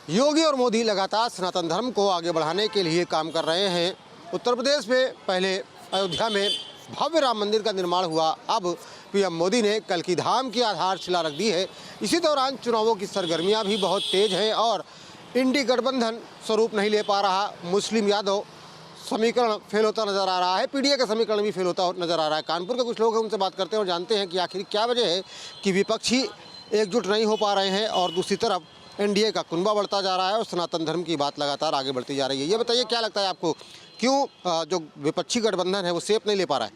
योगी और मोदी लगातार सनातन धर्म को आगे बढ़ाने के लिए काम कर रहे हैं। उत्तर प्रदेश में पहले अयोध्या में भव्य राम मंदिर का निर्माण हुआ, अब पीएम मोदी ने कल्कि धाम की आधारशिला रख दी है। इसी दौरान चुनावों की सरगर्मियां भी बहुत तेज हैं और इंडी गठबंधन स्वरूप नहीं ले पा रहा। मुस्लिम यादव समीकरण फेल होता नजर आ रहा है, पीडीए का समीकरण भी फेल होता नजर आ रहा है। कानपुर के कुछ लोग हैं, उनसे बात करते हैं और जानते हैं कि आखिर क्या वजह है कि विपक्षी एकजुट नहीं हो पा रहे हैं और दूसरी तरफ एनडीए का कुनबा बढ़ता जा रहा है और सनातन धर्म की बात लगातार आगे बढ़ती जा रही है। ये बताइए, क्या लगता है आपको, क्यों जो विपक्षी गठबंधन है वो सेफ नहीं ले पा रहा है?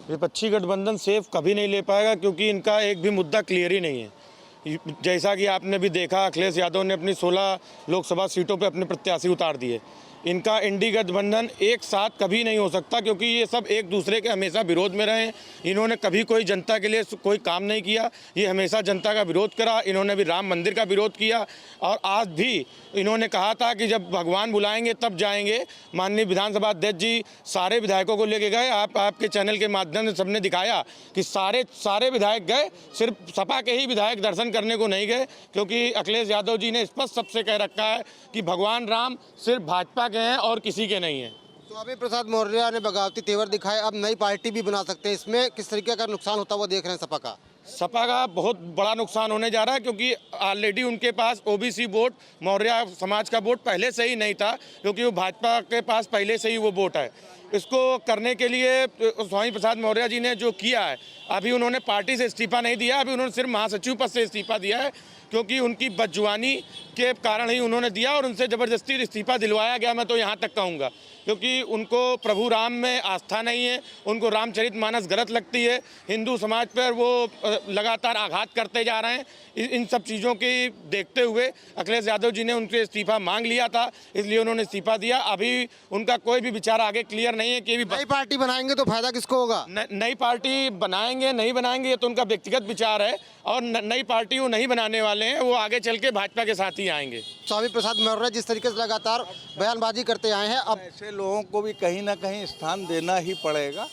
विपक्षी गठबंधन सेफ कभी नहीं ले पाएगा, क्योंकि इनका एक भी मुद्दा क्लियर ही नहीं है। जैसा कि आपने भी देखा, अखिलेश यादव ने अपनी 16 लोकसभा सीटों पर अपने प्रत्याशी उतार दिए। इनका इंडी गठबंधन एक साथ कभी नहीं हो सकता, क्योंकि ये सब एक दूसरे के हमेशा विरोध में रहे। इन्होंने कभी कोई जनता के लिए कोई काम नहीं किया, ये हमेशा जनता का विरोध करा। इन्होंने भी राम मंदिर का विरोध किया और आज भी इन्होंने कहा था कि जब भगवान बुलाएंगे तब जाएंगे। माननीय विधानसभा अध्यक्ष जी सारे विधायकों को लेके गए। आपके चैनल के माध्यम से सबने दिखाया कि सारे विधायक गए, सिर्फ सपा के ही विधायक दर्शन करने को नहीं गए, क्योंकि अखिलेश यादव जी ने स्पष्ट सबसे कह रखा है कि भगवान राम सिर्फ भाजपा के हैं और किसी के नहीं है। स्वामी प्रसाद मौर्य ने बगावती तेवर दिखाए, अब नई पार्टी भी बना सकते हैं। इसमें किस तरीके का नुकसान होता हुआ देख रहे हैं सपा का? सपा का बहुत बड़ा नुकसान होने जा रहा है, क्योंकि ऑलरेडी उनके पास ओबीसी वोट, मौर्य समाज का वोट पहले से ही नहीं था, क्योंकि वो भाजपा के पास पहले से ही वो वोट है। इसको करने के लिए स्वामी प्रसाद मौर्य जी ने जो किया है, अभी उन्होंने पार्टी से इस्तीफा नहीं दिया, अभी उन्होंने सिर्फ महासचिव पद से इस्तीफा दिया है, क्योंकि उनकी बदजुबानी के कारण ही उन्होंने दिया और उनसे ज़बरदस्ती इस्तीफा दिलवाया गया। मैं तो यहाँ तक कहूँगा, क्योंकि उनको प्रभु राम में आस्था नहीं है, उनको रामचरितमानस गलत लगती है। हिंदू समाज पर वो लगातार आघात करते जा रहे हैं। इन सब चीज़ों की देखते हुए अखिलेश यादव जी ने उनसे इस्तीफा मांग लिया था, इसलिए उन्होंने इस्तीफा दिया। अभी उनका कोई भी विचार आगे क्लियर नहीं है कि भी नई पार्टी बनाएंगे तो फायदा किसको होगा? नई पार्टी बनाएंगे नहीं बनाएंगे ये तो उनका व्यक्तिगत विचार है, और नई पार्टी वो नहीं बनाने वाले हैं, वो आगे चल के भाजपा के साथ ही आएंगे। स्वामी प्रसाद मौर्य जिस तरीके से लगातार बयानबाजी करते आए हैं, अब ऐसे लोगों को भी कहीं ना कहीं स्थान देना ही पड़ेगा,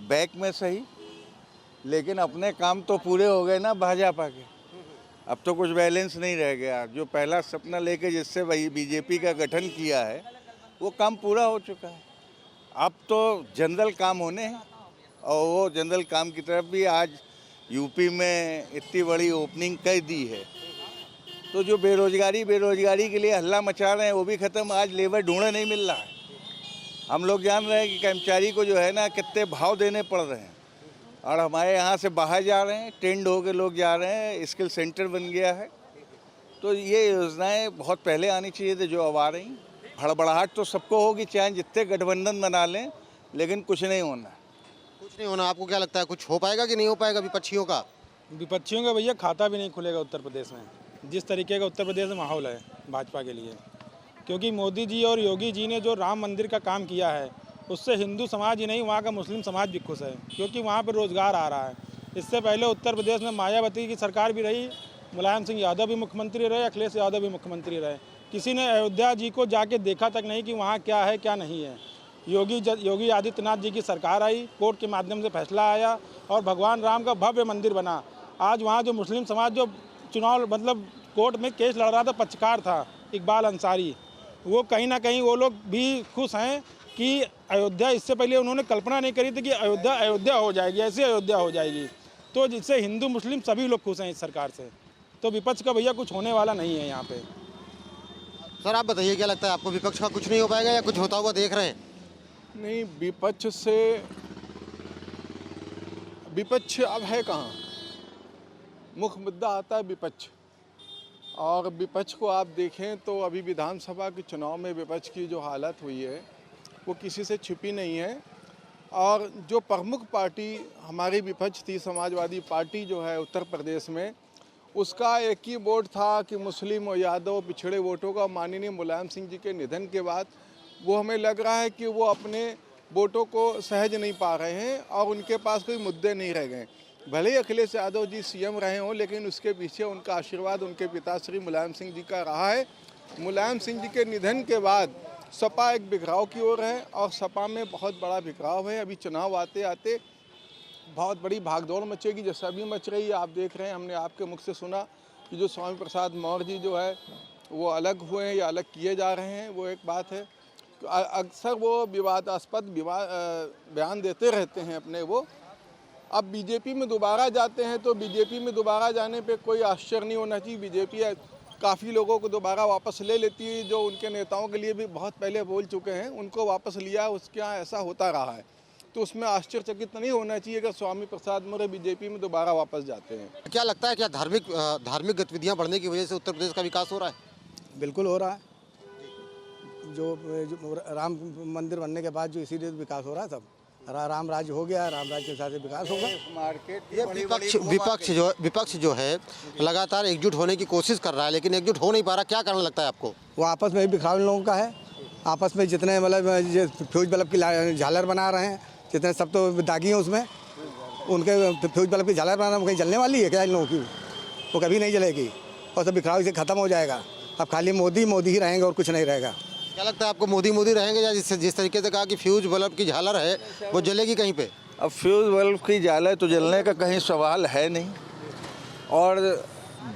बैक में सही। लेकिन अपने काम तो पूरे हो गए ना भाजपा के, अब तो कुछ बैलेंस नहीं रह गया। जो पहला सपना लेके जिससे वही बीजेपी का गठन किया है, वो काम पूरा हो चुका है। अब तो जनरल काम होने हैं, और वो जनरल काम की तरफ भी आज यूपी में इतनी बड़ी ओपनिंग कर दी है। तो जो बेरोजगारी के लिए हल्ला मचा रहे हैं वो भी ख़त्म। आज लेबर ढूंढे नहीं मिल रहा है। हम लोग जान रहे हैं कि कर्मचारी को जो है ना कितने भाव देने पड़ रहे हैं, और हमारे यहाँ से बाहर जा रहे हैं, ट्रेंड हो के लोग जा रहे हैं, स्किल सेंटर बन गया है। तो ये योजनाएं बहुत पहले आनी चाहिए थी, जो अब आ रही। हड़बड़ाहट तो सबको होगी, चाहे जितने गठबंधन बना लें, लेकिन कुछ नहीं होना। कुछ नहीं होना। आपको क्या लगता है, कुछ हो पाएगा कि नहीं हो पाएगा विपक्षियों का? विपक्षियों का भैया खाता भी नहीं खुलेगा उत्तर प्रदेश में, जिस तरीके का उत्तर प्रदेश में माहौल है भाजपा के लिए। क्योंकि मोदी जी और योगी जी ने जो राम मंदिर का काम किया है, उससे हिंदू समाज ही नहीं, वहाँ का मुस्लिम समाज भी खुश है, क्योंकि वहाँ पर रोज़गार आ रहा है। इससे पहले उत्तर प्रदेश में मायावती की सरकार भी रही, मुलायम सिंह यादव भी मुख्यमंत्री रहे, अखिलेश यादव भी मुख्यमंत्री रहे। किसी ने अयोध्या जी को जाके देखा तक नहीं कि वहाँ क्या है क्या नहीं है। योगी आदित्यनाथ जी की सरकार आई, कोर्ट के माध्यम से फैसला आया और भगवान राम का भव्य मंदिर बना। आज वहाँ जो मुस्लिम समाज जो चुनाव कोर्ट में केस लड़ रहा था, पक्षकार था इकबाल अंसारी, वो कहीं ना कहीं वो लोग भी खुश हैं कि अयोध्या, इससे पहले उन्होंने कल्पना नहीं करी थी कि अयोध्या हो जाएगी, ऐसी अयोध्या हो जाएगी। तो जिससे हिंदू मुस्लिम सभी लोग खुश हैं इस सरकार से। तो विपक्ष का भैया कुछ होने वाला नहीं है यहाँ पे। सर आप बताइए, क्या लगता है आपको, विपक्ष का कुछ नहीं हो पाएगा या कुछ होता हुआ देख रहे हैं? नहीं, विपक्ष अब है कहाँ। मुख्य मुद्दा आता है विपक्ष, और विपक्ष को आप देखें तो अभी विधानसभा के चुनाव में विपक्ष की जो हालत हुई है वो किसी से छिपी नहीं है। और जो प्रमुख पार्टी हमारी विपक्ष थी, समाजवादी पार्टी जो है उत्तर प्रदेश में, उसका एक ही वोट था कि मुस्लिम और यादव पिछड़े वोटों का। माननीय मुलायम सिंह जी के निधन के बाद वो हमें लग रहा है कि वो अपने वोटों को सहज नहीं पा रहे हैं और उनके पास कोई मुद्दे नहीं रह गए। भले ही अखिलेश यादव जी सीएम रहे हों, लेकिन उसके पीछे उनका आशीर्वाद उनके पिता श्री मुलायम सिंह जी का रहा है। मुलायम सिंह जी के निधन के बाद सपा एक बिखराव की ओर है, और सपा में बहुत बड़ा बिखराव है। अभी चुनाव आते आते बहुत बड़ी भागदौड़ मचेगी, जैसा अभी मच रही है। आप देख रहे हैं, हमने आपके मुख से सुना कि जो स्वामी प्रसाद मौर्य जी जो है वो अलग हुए हैं या अलग किए जा रहे हैं, वो एक बात है। अक्सर वो विवादास्पद बयान देते रहते हैं अपने वो। अब बीजेपी में दोबारा जाते हैं तो बीजेपी में दोबारा जाने पे कोई आश्चर्य नहीं होना चाहिए। बीजेपी काफ़ी लोगों को दोबारा वापस ले लेती है, जो उनके नेताओं के लिए भी बहुत पहले बोल चुके हैं, उनको वापस लिया, उसके यहाँ ऐसा होता रहा है। तो उसमें आश्चर्यचकित नहीं होना चाहिए कि स्वामी प्रसाद मौर्य बीजेपी में दोबारा वापस जाते हैं। क्या लगता है, क्या धार्मिक गतिविधियां बढ़ने की वजह से उत्तर प्रदेश का विकास हो रहा है? बिल्कुल हो रहा है। जो राम मंदिर बनने के बाद जो इसीलिए विकास हो रहा है, सब राम राज्य हो गया, राम राज्य के हिसाब से विकास होगा। ये विपक्ष जो है लगातार एकजुट होने की कोशिश कर रहा है, लेकिन एकजुट हो नहीं पा रहा। क्या कारण लगता है आपको? वो आपस में बिखराव लोगों का है। आपस में जितने मतलब फ्यूज बल्ब की झालर बना रहे हैं, जितने सब तो दागी हैं उसमें, उनके फ्यूज बल्ब की झालर बनाना कहीं जलने वाली है क्या इन लोगों की? वो कभी नहीं जलेगी और सब बिखराव से ख़त्म हो जाएगा। अब खाली मोदी मोदी ही रहेंगे और कुछ नहीं रहेगा। क्या लगता है आपको, मोदी मोदी रहेंगे या जिस तरीके से कहा कि फ्यूज बल्ब की झालर है वो जलेगी कहीं पे? अब फ्यूज बल्ब की झालर तो जलने का कहीं सवाल है नहीं। और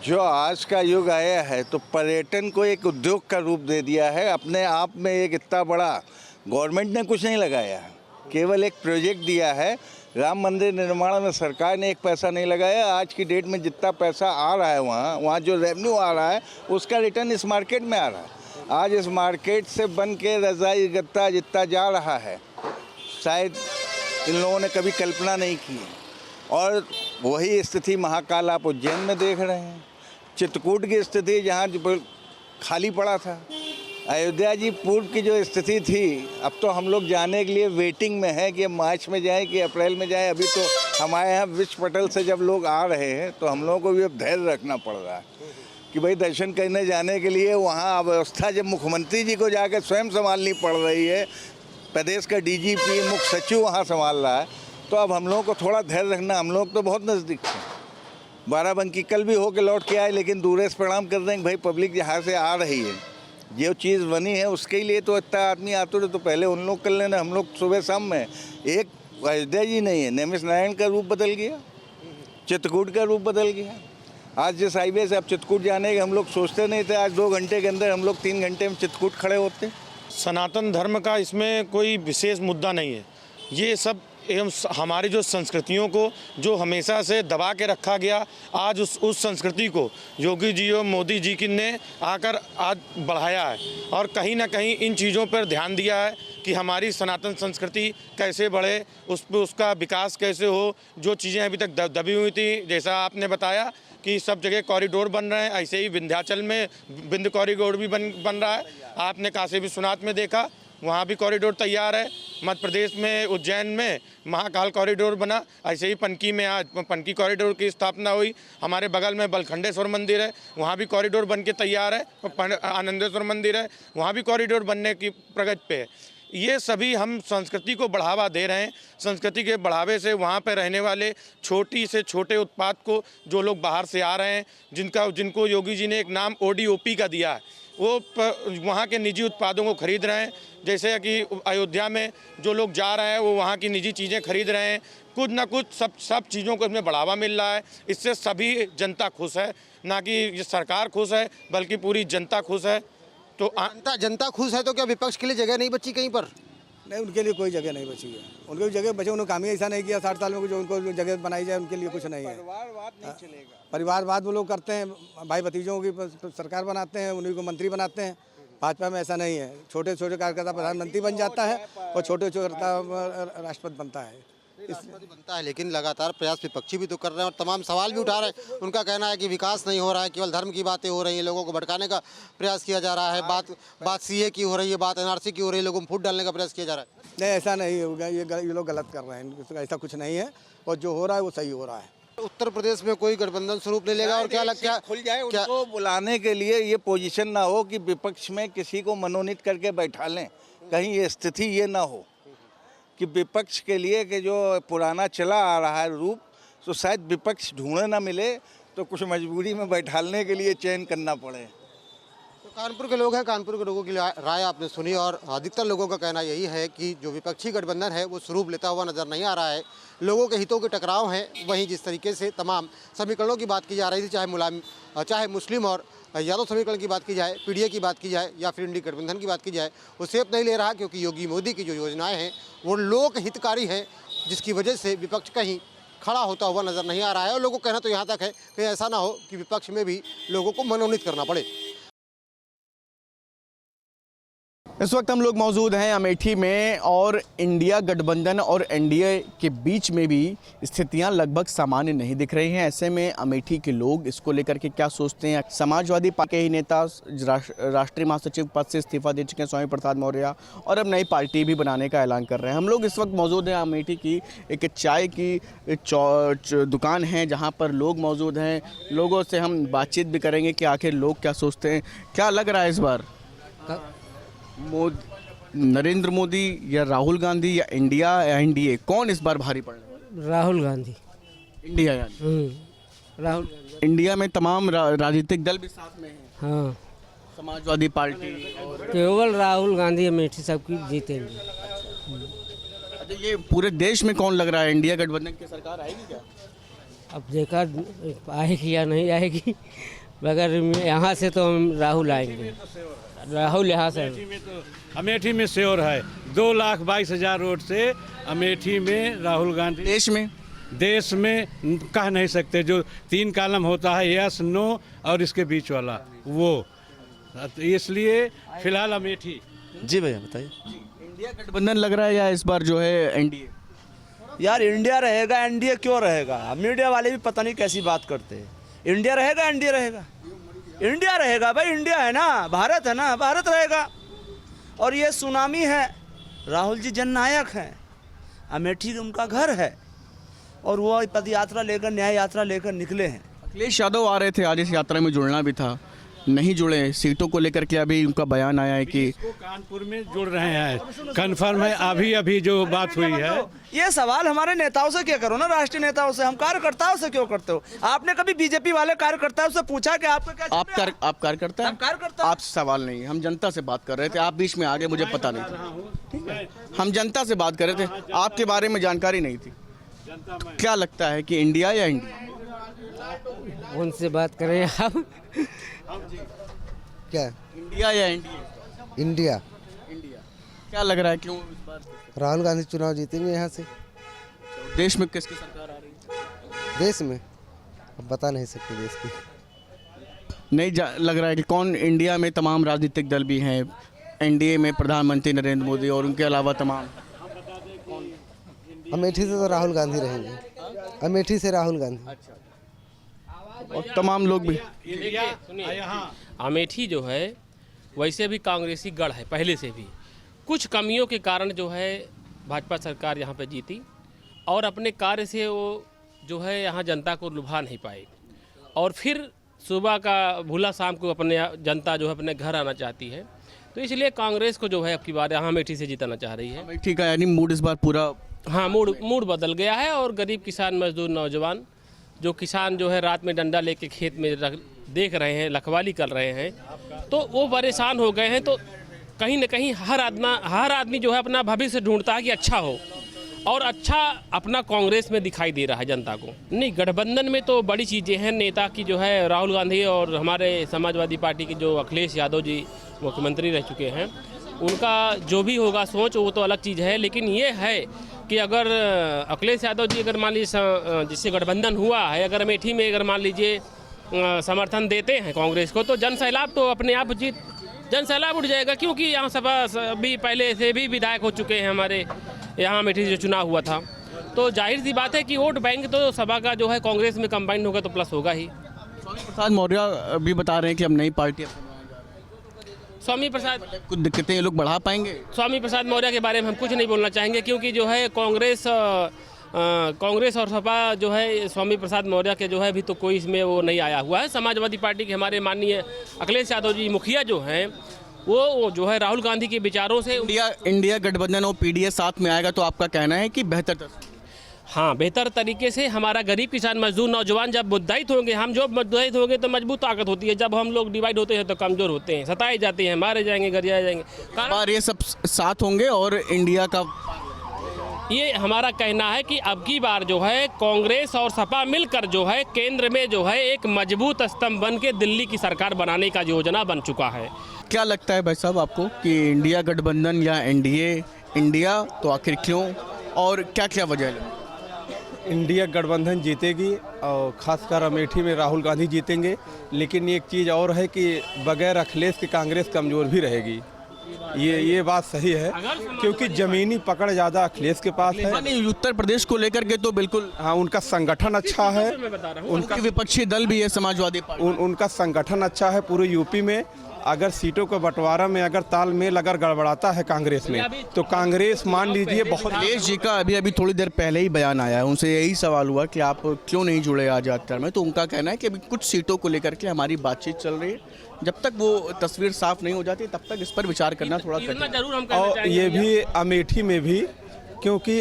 जो आज का युग आया है तो पर्यटन को एक उद्योग का रूप दे दिया है। अपने आप में एक इतना बड़ा गवर्नमेंट ने कुछ नहीं लगाया, केवल एक प्रोजेक्ट दिया है। राम मंदिर निर्माण में सरकार ने एक पैसा नहीं लगाया। आज की डेट में जितना पैसा आ रहा है वहाँ जो रेवेन्यू आ रहा है उसका रिटर्न इस मार्केट में आ रहा है। आज इस मार्केट से बन के रजाई गत्ता जितना जा रहा है शायद इन लोगों ने कभी कल्पना नहीं की। और वही स्थिति महाकाल आप उज्जैन में देख रहे हैं। चित्रकूट की स्थिति जहाँ खाली पड़ा था, अयोध्या जी पूर्व की जो स्थिति थी, अब तो हम लोग जाने के लिए वेटिंग में है कि मार्च में जाएं कि अप्रैल में जाएं। अभी तो हमारे यहाँ विश्व पटल से जब लोग आ रहे हैं तो हम लोगों को भी अब धैर्य रखना पड़ रहा है कि भाई दर्शन करने जाने के लिए वहाँ व्यवस्था जब मुख्यमंत्री जी को जाकर स्वयं संभालनी पड़ रही है, प्रदेश का डीजीपी मुख्य सचिव वहाँ संभाल रहा है, तो अब हम लोगों को थोड़ा धैर्य रखना। हम लोग तो बहुत नज़दीक थे, बाराबंकी कल भी होके लौट के आए, लेकिन दूर से प्रणाम कर दें कि भाई पब्लिक जहाँ से आ रही है, जो चीज़ बनी है उसके लिए तो इतना आदमी आतुर है, तो पहले उन लोग कर लेना। हम लोग सुबह शाम में एक अयोध्या जी नहीं है, नेमिष नारायण का रूप बदल गया, चित्रकूट का रूप बदल गया। आज जिस हाईवे से अब चित्रकूट जाने के हम लोग सोचते नहीं थे, आज 2 घंटे के अंदर हम लोग 3 घंटे में चित्रकूट खड़े होते। सनातन धर्म का इसमें कोई विशेष मुद्दा नहीं है। ये सब एवं हमारी जो संस्कृतियों को जो हमेशा से दबा के रखा गया, आज उस संस्कृति को योगी जी और मोदी जी की ने आकर आज बढ़ाया है और कहीं ना कहीं इन चीज़ों पर ध्यान दिया है कि हमारी सनातन संस्कृति कैसे बढ़े, उसका विकास कैसे हो। जो चीज़ें अभी तक दबी हुई थी, जैसा आपने बताया कि सब जगह कॉरिडोर बन रहे हैं, ऐसे ही विंध्याचल में विंध्य कॉरिडोर भी बन रहा है। आपने काशी विश्वनाथ में देखा, वहाँ भी कॉरिडोर तैयार है। मध्य प्रदेश में उज्जैन में महाकाल कॉरिडोर बना, ऐसे ही पनकी में आज पनकी कॉरिडोर की स्थापना हुई। हमारे बगल में बलखंडेश्वर मंदिर है, वहाँ भी कॉरिडोर बन के तैयार है। आनंदेश्वर मंदिर है, वहाँ भी कॉरिडोर बनने की प्रगति पे है। ये सभी हम संस्कृति को बढ़ावा दे रहे हैं। संस्कृति के बढ़ावे से वहाँ पे रहने वाले छोटी से छोटे उत्पाद को जो लोग बाहर से आ रहे हैं, जिनको योगी जी ने एक नाम ODOP का दिया है, वो वहाँ के निजी उत्पादों को खरीद रहे हैं। जैसे कि अयोध्या में जो लोग जा रहे हैं वो वहाँ की निजी चीज़ें खरीद रहे हैं। कुछ ना कुछ सब चीज़ों को इसमें बढ़ावा मिल रहा है। इससे सभी जनता खुश है, ना कि ये सरकार खुश है बल्कि पूरी जनता खुश है। तो जनता खुश है तो क्या विपक्ष के लिए जगह नहीं बची कहीं पर? नहीं, उनके लिए कोई जगह नहीं बची है। उनके जगह बचे, उन्होंने काम ही ऐसा नहीं किया 60 साल में जो उनको जगह बनाई जाए, उनके लिए कुछ नहीं है। परिवारवाद नहीं चलेगा। परिवारवाद वो लोग करते हैं, भाई भतीजों की सरकार बनाते हैं, उन्हीं को मंत्री बनाते हैं। भाजपा में ऐसा नहीं है। छोटे छोटे कार्यकर्ता प्रधानमंत्री बन जाता है और छोटे छोटे कार्यकर्ता राष्ट्रपति बनता है, राष्ट्रपति बनता है। लेकिन लगातार प्रयास विपक्षी भी तो कर रहे हैं और तमाम सवाल भी उठा रहे हैं। उनका कहना है कि विकास नहीं हो रहा है, केवल धर्म की बातें हो रही हैं, लोगों को भटकाने का प्रयास किया जा रहा है। बात CA की हो रही है, बात NRC की हो रही है, लोगों में फूट डालने का प्रयास किया जा रहा है। नहीं, ऐसा नहीं होगा। ये लोग गलत कर रहे हैं, ऐसा कुछ नहीं है और जो हो रहा है वो सही हो रहा है। उत्तर प्रदेश में कोई गठबंधन स्वरूप नहीं लेगा और क्या लगता खुल जाए उनको बुलाने के लिए ये पोजीशन ना हो कि विपक्ष में किसी को मनोनीत करके बैठा लें। कहीं ये स्थिति ये ना हो कि विपक्ष के लिए कि जो पुराना चला आ रहा है रूप, तो शायद विपक्ष ढूंढे ना मिले तो कुछ मजबूरी में बैठालने के लिए चयन करना पड़े। तो कानपुर के लोग हैं, कानपुर के लोगों की राय आपने सुनी और अधिकतर लोगों का कहना यही है कि जो विपक्षी गठबंधन है वो स्वरूप लेता हुआ नजर नहीं आ रहा है। लोगों के हितों के टकराव हैं। वहीं जिस तरीके से तमाम समीकरणों की बात की जा रही थी, चाहे मुस्लिम और यादव समीकरण की बात की जाए, पीडीए की बात की जाए या फिर इंडी गठबंधन की बात की जाए, वो सेफ नहीं ले रहा, क्योंकि योगी मोदी की जो योजनाएं हैं वो लोक हितकारी हैं, जिसकी वजह से विपक्ष कहीं खड़ा होता हुआ नजर नहीं आ रहा है। और लोगों का कहना तो यहाँ तक है कि ऐसा ना हो कि विपक्ष में भी लोगों को मनोनीत करना पड़े। इस वक्त हम लोग मौजूद हैं अमेठी में और इंडिया गठबंधन और एनडीए के बीच में भी स्थितियां लगभग सामान्य नहीं दिख रही हैं। ऐसे में अमेठी के लोग इसको लेकर के क्या सोचते हैं? समाजवादी पार्टी के ही नेता राष्ट्रीय महासचिव पद से इस्तीफा दे चुके हैं स्वामी प्रसाद मौर्य, और अब नई पार्टी भी बनाने का ऐलान कर रहे हैं। हम लोग इस वक्त मौजूद हैं अमेठी की एक चाय की दुकान है जहाँ पर लोग मौजूद हैं। लोगों से हम बातचीत भी करेंगे कि आखिर लोग क्या सोचते हैं। क्या लग रहा है इस बार नरेंद्र मोदी या राहुल गांधी या इंडिया या एनडीए, कौन इस बार भारी पड़ने वाला है? राहुल गांधी। इंडिया यानी राहुल गांधी। इंडिया में तमाम राजनीतिक दल भी साथ में हैं। हाँ, समाजवादी पार्टी केवल राहुल गांधी अमेठी सबकी जीतेंगे। अच्छा, ये पूरे देश में कौन लग रहा है? इंडिया गठबंधन की सरकार आएगी क्या? अब देखा आएगी या नहीं आएगी, मगर यहाँ से तो हम राहुल आएंगे। राहुल यहाँ से अमेठी में श्योर है। 2,22,000 वोट से अमेठी में राहुल गांधी। देश में कह नहीं सकते, जो 3 कॉलम होता है यस नो और इसके बीच वाला वो, इसलिए फिलहाल अमेठी। जी भैया बताइए। इंडिया गठबंधन लग रहा है या इस बार जो है एनडीए? यार इंडिया रहेगा, एनडीए क्यों रहेगा? मीडिया वाले भी पता नहीं कैसी बात करते हैं। इंडिया रहेगा, एनडीए रहेगा। इंडिया रहेगा भाई, इंडिया है ना, भारत है ना, भारत रहेगा। और ये सुनामी है, राहुल जी जननायक हैं, अमेठी उनका घर है और वो पद यात्रा लेकर, न्याय यात्रा लेकर निकले हैं। अखिलेश यादव आ रहे थे आज इस यात्रा में, जुड़ना भी था, नहीं जुड़े। सीटों को लेकर के अभी उनका बयान आया है कि कानपुर में जुड़ रहे हैं, कन्फर्म है। अभी जो बात हुई है, ये सवाल हमारे नेताओं से क्या करो ना, राष्ट्रीय नेताओं से। हम कार्यकर्ताओं से क्यों करते हो? आपने कभी बीजेपी वाले कार्यकर्ताओं से पूछा कि आपका क्या? आप कार्यकर्ता हैं? कार्यकर्ता। आपसे सवाल नहीं, हम जनता से बात कर रहे थे, आप बीच में आ गए, मुझे पता नहीं था। ठीक है, हम जनता से बात कर रहे थे, आपके बारे में जानकारी नहीं थी। क्या लगता है कि इंडिया या इंडिया? उनसे बात करें आप। क्या इंडिया या एनडीए? इंडिया। इंडिया। क्या लग रहा है, क्यों इस बार राहुल गांधी चुनाव जीतेंगे यहाँ से। देश में किसकी सरकार आ रही है? देश में अब बता नहीं सकते देश की। नहीं लग रहा है कि कौन? इंडिया में तमाम राजनीतिक दल भी हैं, एनडीए में प्रधानमंत्री नरेंद्र मोदी और उनके अलावा तमाम। अमेठी से तो राहुल गांधी रहेंगे, अमेठी से राहुल गांधी। और तमाम लोग भी। अमेठी जो है वैसे भी कांग्रेसी गढ़ है, पहले से भी कुछ कमियों के कारण जो है भाजपा सरकार यहाँ पे जीती, और अपने कार्य से वो जो है यहाँ जनता को लुभा नहीं पाए, और फिर सुबह का भूला शाम को अपने जनता जो है अपने घर आना चाहती है। तो इसलिए कांग्रेस को जो है अब की बार यहाँ अमेठी से जिताना चाह रही है। अमेठी का यानी मूड इस बार पूरा, हाँ, मूड बदल गया है। और गरीब किसान, मजदूर, नौजवान, जो किसान जो है रात में डंडा लेके खेत में देख रहे हैं, लखवाली कर रहे हैं, तो वो परेशान हो गए हैं। तो कहीं न कहीं हर आदमी जो है अपना भविष्य ढूंढता है कि अच्छा हो, और अच्छा अपना कांग्रेस में दिखाई दे रहा है जनता को। नहीं, गठबंधन में तो बड़ी चीज़ें हैं। नेता की जो है राहुल गांधी और हमारे समाजवादी पार्टी के जो अखिलेश यादव जी मुख्यमंत्री रह चुके हैं, उनका जो भी होगा सोच वो तो अलग चीज़ है। लेकिन ये है कि अगर अखिलेश यादव जी अगर मान लीजिए जिससे गठबंधन हुआ है, अगर अमेठी में अगर मान लीजिए समर्थन देते हैं कांग्रेस को, तो जन सैलाब तो अपने आप जन सैलाब उठ जाएगा। क्योंकि यहाँ सभा भी पहले से भी विधायक हो चुके हैं हमारे यहाँ अमेठी जो चुनाव हुआ था, तो जाहिर सी बात है कि वोट बैंक तो सभा का जो है कांग्रेस में कंबाइंड होगा तो प्लस होगा ही। स्वामी प्रसाद मौर्य भी बता रहे हैं कि हम नई पार्टी स्वामी प्रसाद कुछ दिक्कतें ये लोग बढ़ा पाएंगे। स्वामी प्रसाद मौर्य के बारे में हम कुछ नहीं बोलना चाहेंगे, क्योंकि जो है कांग्रेस और सपा जो है स्वामी प्रसाद मौर्य के जो है अभी तो कोई इसमें वो नहीं आया हुआ है। समाजवादी पार्टी के हमारे माननीय अखिलेश यादव जी मुखिया जो हैं, वो जो है राहुल गांधी के विचारों से इंडिया गठबंधन और पीडीए साथ में आएगा, तो आपका कहना है कि बेहतर, हाँ, बेहतर तरीके से हमारा गरीब किसान, मजदूर, नौजवान जब मुद्दाहित होंगे, हम जब मुद्दाहित होंगे तो मजबूत ताकत होती है। जब हम लोग डिवाइड होते हैं तो कमज़ोर होते हैं, सताए जाते हैं, मारे जाएंगे, गरियाए जाएंगे। और ये सब साथ होंगे और इंडिया का ये हमारा कहना है कि अब की बार जो है कांग्रेस और सपा मिलकर जो है केंद्र में जो है एक मजबूत स्तंभ बन के दिल्ली की सरकार बनाने का योजना बन चुका है। क्या लगता है भाई साहब आपको कि इंडिया गठबंधन या एनडीए, इंडिया तो आखिर क्यों और क्या क्या वजह है? इंडिया गठबंधन जीतेगी और खासकर अमेठी में राहुल गांधी जीतेंगे, लेकिन एक चीज़ और है कि बगैर अखिलेश की कांग्रेस कमज़ोर भी रहेगी। ये बात सही है क्योंकि ज़मीनी पकड़ ज़्यादा अखिलेश के पास है। नहीं, उत्तर प्रदेश को लेकर के तो बिल्कुल हाँ, उनका संगठन अच्छा है, उनका विपक्षी दल भी है समाजवादी पार्टी। उनका संगठन अच्छा है पूरे यूपी में। अगर सीटों का बंटवारा में अगर तालमेल अगर गड़बड़ाता है कांग्रेस में तो कांग्रेस मान लीजिए बहुत। अखिलेश जी का अभी थोड़ी देर पहले ही बयान आया है, उनसे यही सवाल हुआ कि आप क्यों नहीं जुड़े आज़ाद में, तो उनका कहना है कि अभी कुछ सीटों को लेकर के हमारी बातचीत चल रही है, जब तक वो तस्वीर साफ नहीं हो जाती तब तक इस पर विचार करना थोड़ा कठिन। और ये भी अमेठी में भी क्योंकि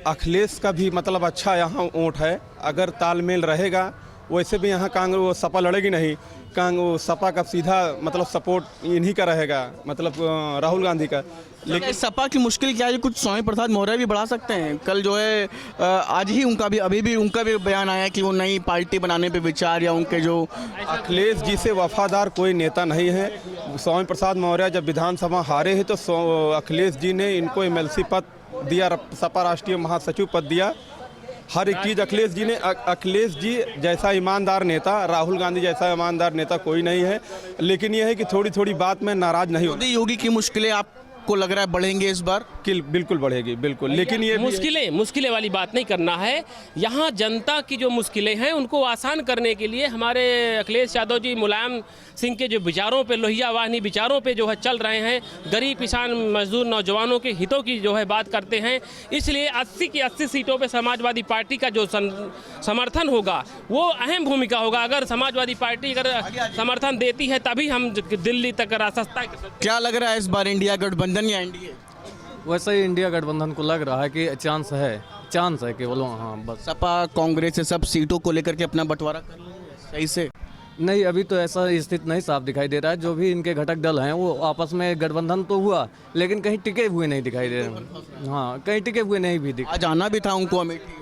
अखिलेश का भी मतलब अच्छा यहाँ वोट है, अगर तालमेल रहेगा वैसे भी यहाँ कांग्रेस सपा लड़ेगी नहीं, सपा का सीधा मतलब सपोर्ट इन्हीं का रहेगा, मतलब राहुल गांधी का। लेकिन सपा की मुश्किल क्या है, कुछ स्वामी प्रसाद मौर्य भी बढ़ा सकते हैं। कल जो है आज ही अभी भी उनका भी बयान आया कि वो नई पार्टी बनाने पे विचार, या उनके जो अखिलेश जी से वफादार कोई नेता नहीं है। स्वामी प्रसाद मौर्य जब विधानसभा हारे हैं तो अखिलेश जी ने इनको एमएलसी पद दिया, सपा राष्ट्रीय महासचिव पद दिया, हर एक चीज़ अखिलेश जी जैसा ईमानदार नेता, राहुल गांधी जैसा ईमानदार नेता कोई नहीं है। लेकिन यह है कि थोड़ी थोड़ी बात में नाराज नहीं होती। योगी की मुश्किलें आपको लग रहा है बढ़ेंगे इस बार? बिल्कुल बढ़ेगी, बिल्कुल। लेकिन ये मुश्किलें वाली बात नहीं करना है। यहाँ जनता की जो मुश्किलें हैं उनको आसान करने के लिए हमारे अखिलेश यादव जी मुलायम सिंह के जो विचारों पे, लोहिया वाहिनी विचारों पे जो है चल रहे हैं, गरीब किसान मजदूर नौजवानों के हितों की जो है बात करते हैं। इसलिए 80 की 80 सीटों पे समाजवादी पार्टी का जो समर्थन होगा वो अहम भूमिका होगा। अगर समाजवादी पार्टी अगर समर्थन देती है तभी हम दिल्ली तक रास्ता। क्या लग रहा है इस बार इंडिया गठबंधन या एनडीए? वैसे ही इंडिया गठबंधन को लग रहा है कि चांस है केवल। हाँ, बस सपा कांग्रेस से सब सीटों को लेकर के अपना बंटवारा कर लेंगे सही से? नहीं, अभी तो ऐसा स्थिति नहीं साफ दिखाई दे रहा है। जो भी इनके घटक दल हैं वो आपस में गठबंधन तो हुआ लेकिन कहीं टिके हुए नहीं दिखाई दे रहे। हाँ, कहीं टिके हुए नहीं भी दिखाई। आज आना भी था उनको अमेठी।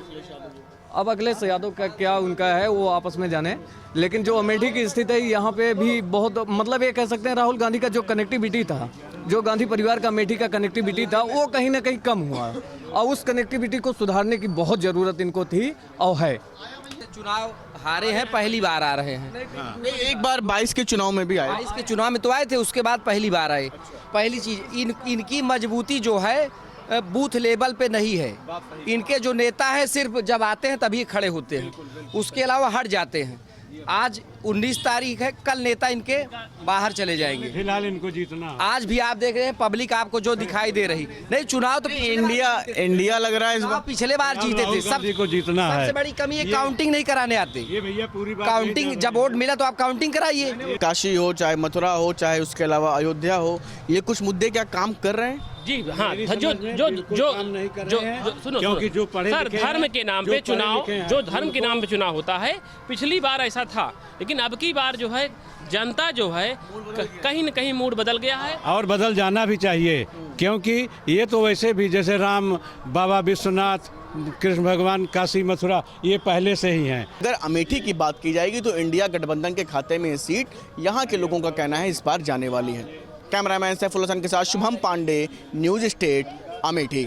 अब अखिलेश यादव का क्या उनका है वो आपस में जाने। लेकिन जो अमेठी की स्थिति है यहाँ पे भी बहुत, मतलब ये कह सकते हैं राहुल गांधी का जो कनेक्टिविटी था, जो गांधी परिवार का अमेठी का कनेक्टिविटी था, वो कहीं ना कहीं कम हुआ और उस कनेक्टिविटी को सुधारने की बहुत ज़रूरत इनको थी और है। चुनाव हारे हैं, पहली बार आ रहे हैं। नहीं, एक बार 22 के चुनाव में भी आए। 22 के चुनाव में तो आए थे, उसके बाद पहली बार आए। पहली चीज़ इनकी मजबूती जो है बूथ लेवल पे नहीं है। इनके जो नेता है सिर्फ जब आते हैं तभी खड़े होते हैं, उसके अलावा हट जाते हैं। आज 19 तारीख है, कल नेता इनके बाहर चले जाएंगे। फिलहाल इनको जीतना। आज भी आप देख रहे हैं पब्लिक आपको जो दिखाई दे रही नहीं। चुनाव तो इंडिया लग रहा है इस बार। पिछले बार जीते थे। सबको जीतना है। सबसे बड़ी कमी है काउंटिंग नहीं कराने आते। ये भैया पूरी बात काउंटिंग जब वोट मिला तो आप काउंटिंग कराइए। काशी हो चाहे मथुरा हो चाहे उसके अलावा अयोध्या हो, ये कुछ मुद्दे क्या काम कर रहे हैं? जी हाँ, सुनो क्योंकि जो पढ़े सर, धर्म के नाम पे चुनाव, जो धर्म के नाम पे चुनाव होता है, पिछली बार ऐसा था, लेकिन अब की बार जो है जनता जो है कहीं न कहीं मूड बदल गया है और बदल जाना भी चाहिए। क्योंकि ये तो वैसे भी जैसे राम, बाबा विश्वनाथ, कृष्ण भगवान, काशी मथुरा, ये पहले से ही हैं। अगर अमेठी की बात की जाएगी तो इंडिया गठबंधन के खाते में ये सीट यहाँ के लोगों का कहना है इस बार जाने वाली है। कैमरामैन सैफुल हसन के साथ शुभम पांडे, न्यूज़ स्टेट, अमेठी।